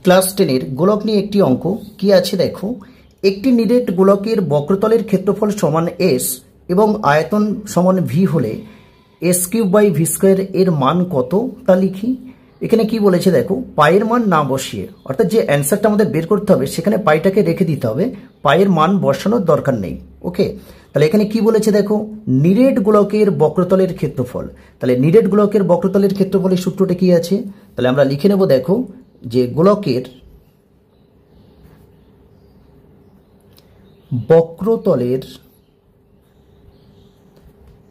Class 10 এর গোলক নিয়ে একটি অঙ্ক কি আছে দেখো। একটি নিরেট গোলকের বক্রতলের ক্ষেত্রফল সমান s এবং আয়তন সমান v হলে s³/v² এর মান কত তা লিখি। এখানে কি বলেছে দেখো, পায়ের মান না বসিয়ে, অর্থাৎ যে অ্যান্সারটা আমাদের বের করতে হবে সেখানে পাইটাকে রেখে দিতে হবে, পায়ের মান বসানোর দরকার নেই। ওকে, তাহলে এখানে কি বলেছে দেখো, নিরেট গোলকের বক্রতলের ক্ষেত্রফল। তাহলে নিরেট গোলকের বক্রতলের ক্ষেত্রফলের সূত্রটা কি আছে, তাহলে আমরা লিখে নেব দেখো যে গোলকের বক্রতলের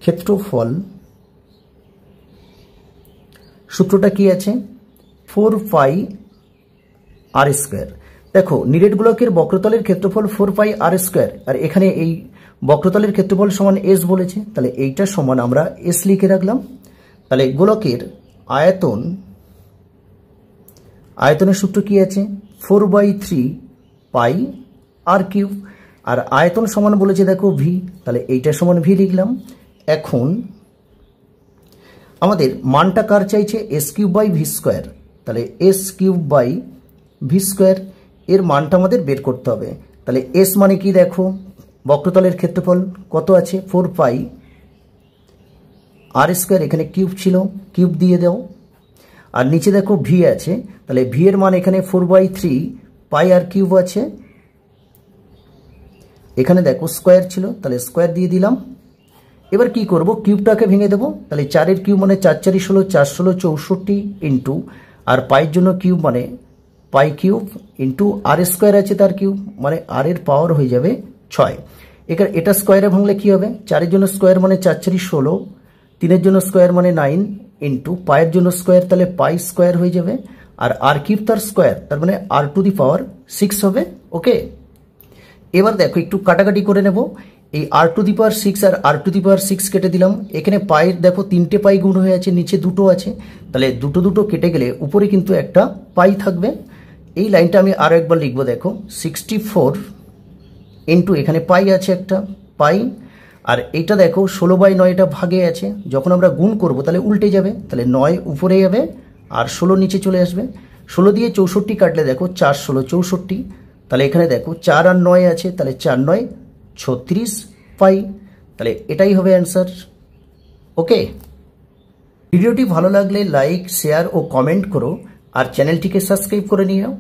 ক্ষেত্রফল সূত্রটা কি আছে, 4πr²। দেখো নিরেট গোলকের বক্রতলের ক্ষেত্রফল 4πr², আর এখানে এই বক্রতলের ক্ষেত্রফল সমান s বলেছে, তাহলে এইটা সমান আমরা s লিখে রাখলাম। তাহলে গোলকের আয়তনের সূত্র কি আছে, 4/3πr³, আর আয়তন সমান বলেছে দেখো v, তাহলে এইটা সমান v লিখলাম। এখন আমাদের মানটা কার চাইছে, s³/v², তাহলে s³/v² এর মানটা আমাদের বের করতে হবে। তাহলে s মানে কি দেখো, বক্রতলের ক্ষেত্রফল কত আছে 4πr², এখানে কিউব ছিল, কিউব দিয়ে দাও। আর নিচে দেখো v আছে, তাহলে v এর মান এখানে 4/3πr³ আছে, এখানে দেখো স্কোয়ার ছিল, তাহলে স্কোয়ার দিয়ে দিলাম। এবার কি করব, কিউবটাকে ভেঙে দেবো, তাহলে 4-এর কিউব মানে 4×4 = 4×16 = 64 ইন্টু, আর পাইয়ের জন্য কিউব মানে π³ ইন্টু r² আছে তার কিউব, মানে r এর পাওয়ার হয়ে যাবে 6। এটা স্কোয়ারে ভাঙলে কি হবে, 4-এর জন্য স্কোয়ার মানে 4×4 = 16, 3-এর জন্য স্কোয়ার মানে 9 ইন্টু পাইয়ের জন্য স্কোয়ার, তাহলে π² হয়ে যাবে, আর r³ তার স্কোয়ার, তার মানে r⁶ হবে। ওকে, এবার দেখো একটু কাটাকাটি করে নেব, এই r⁶ আর r⁶ কেটে দিলাম। এখানে পায়ের দেখো 3টে পাই গুণ হয়ে আছে, নিচে 2টো আছে, তাহলে দুটো কেটে গেলে উপরে কিন্তু একটা পাই থাকবে। এই লাইনটা আমি আরো একবার লিখবো, দেখো 64 ইন্টু এখানে পাই আছে একটা পাই, আর এটা দেখো 16/9 এটা ভাগে আছে, যখন আমরা গুণ করব তাহলে উল্টে যাবে, তাহলে 9 উপরে যাবে আর 16 নিচে চলে আসবে। 16 দিয়ে 64 কাটলে দেখো 4×16 = 64, তাহলে এখানে দেখো 4 আর 9 আছে, তাহলে 4×9 = 36 পাই, তাহলে এটাই হবে অ্যান্সার। ওকে, ভিডিওটি ভালো লাগলে লাইক, শেয়ার ও কমেন্ট করো, আর চ্যানেলটিকে সাবস্ক্রাইব করে নিও।